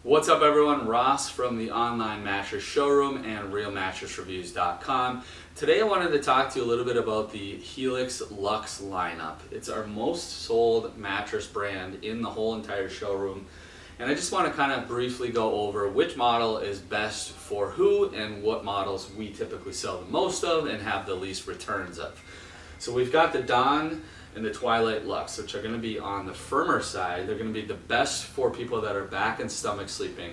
What's up everyone, Ross from the online mattress showroom and realmattressreviews.com. Today I wanted to talk to you a little bit about the Helix Luxe lineup. It's our most sold mattress brand in the whole entire showroom. And I just want to kind of briefly go over which model is best for who and what models we typically sell the most of and have the least returns of. So we've got the Dawn and the Twilight Luxe, which are going to be on the firmer side. They're going to be the best for people that are back and stomach sleeping.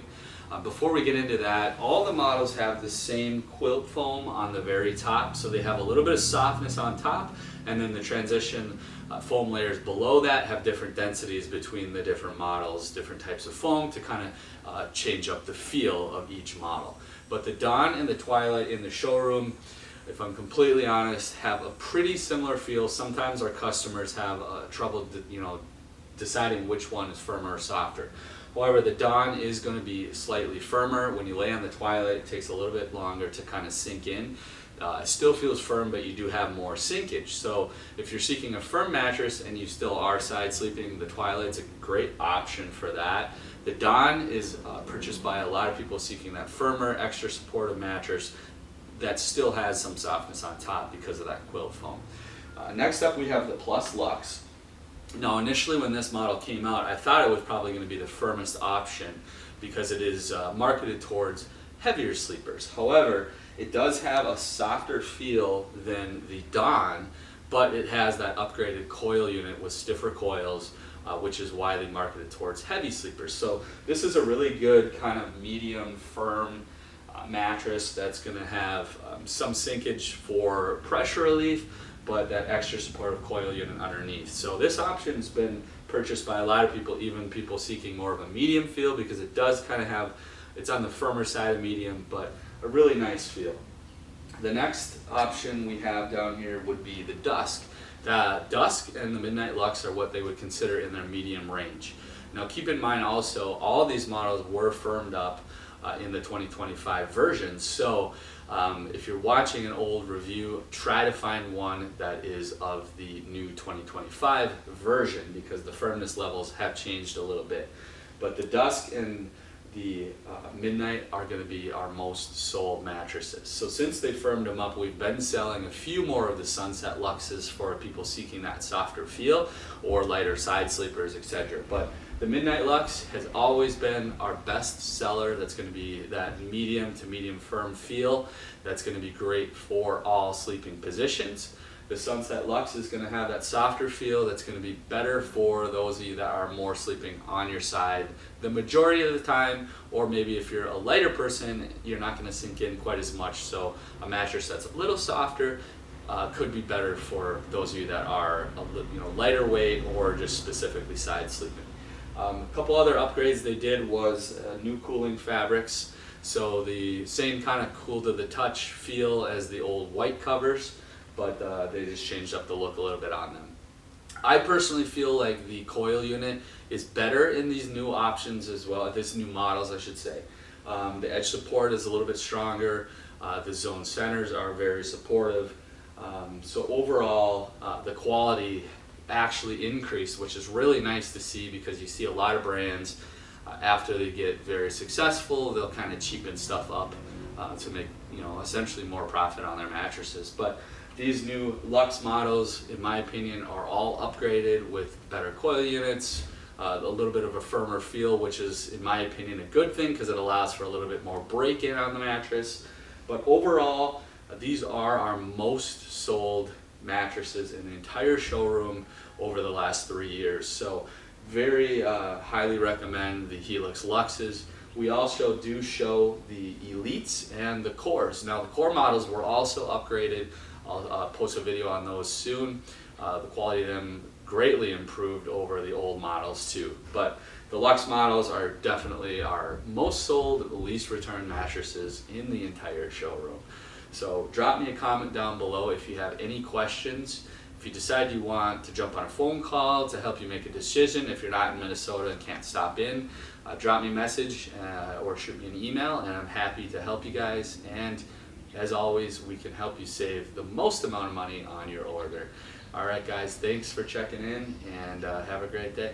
Before we get into that, all the models have the same quilt foam on the very top, so they have a little bit of softness on top, and then the transition foam layers below that have different densities between the different models, different types of foam to kind of change up the feel of each model. But the Dawn and the Twilight in the showroom, if I'm completely honest, have a pretty similar feel. Sometimes our customers have trouble, deciding which one is firmer or softer. However, the Dawn is going to be slightly firmer. When you lay on the Twilight, it takes a little bit longer to kind of sink in. It still feels firm, but you do have more sinkage. So if you're seeking a firm mattress and you still are side sleeping, the Twilight's a great option for that. The Dawn is purchased by a lot of people seeking that firmer, extra supportive mattress that still has some softness on top because of that quilt foam. Next up we have the Plus Luxe. Now initially when this model came out, I thought it was probably going to be the firmest option because it is marketed towards heavier sleepers. However, it does have a softer feel than the Dawn, but it has that upgraded coil unit with stiffer coils, which is why they market it towards heavy sleepers. So this is a really good kind of medium firm mattress that's going to have some sinkage for pressure relief, but that extra supportive coil unit underneath. So this option has been purchased by a lot of people, even people seeking more of a medium feel, because it does kind of have, it's on the firmer side of medium, but a really nice feel. The next option we have down here would be the Dusk. The Dusk and the Midnight Luxe are what they would consider in their medium range. Now keep in mind also, all these models were firmed up in the 2025 version. So if you're watching an old review, try to find one that is of the new 2025 version because the firmness levels have changed a little bit. But the Dusk and the Midnight are going to be our most sold mattresses. So since they firmed them up, we've been selling a few more of the Sunset Luxes for people seeking that softer feel or lighter side sleepers, etc. But the Midnight Luxe has always been our best seller. That's going to be that medium to medium firm feel. That's going to be great for all sleeping positions. The Sunset Luxe is going to have that softer feel that's going to be better for those of you that are more sleeping on your side the majority of the time, or maybe if you're a lighter person, you're not going to sink in quite as much. So a mattress that's a little softer could be better for those of you that are lighter weight or just specifically side sleeping. A couple other upgrades they did was new cooling fabrics. So the same kind of cool to the touch feel as the old white covers, but they just changed up the look a little bit on them. I personally feel like the coil unit is better in these new options as well, these new models I should say. The edge support is a little bit stronger, the zone centers are very supportive. So overall the quality actually increased, which is really nice to see because you see a lot of brands after they get very successful, they'll kind of cheapen stuff up to make essentially more profit on their mattresses. But these new Luxe models, in my opinion, are all upgraded with better coil units, a little bit of a firmer feel, which is, in my opinion, a good thing because it allows for a little bit more break-in on the mattress. But overall, these are our most sold mattresses in the entire showroom over the last 3 years. So very highly recommend the Helix Luxes. We also do show the Elites and the Cores. Now the Core models were also upgraded. I'll post a video on those soon. The quality of them greatly improved over the old models too. But the Luxe models are definitely our most sold, least return mattresses in the entire showroom. So drop me a comment down below if you have any questions. If you decide you want to jump on a phone call to help you make a decision, if you're not in Minnesota and can't stop in, drop me a message or shoot me an email and I'm happy to help you guys. And as always, we can help you save the most amount of money on your order. All right guys, thanks for checking in and have a great day.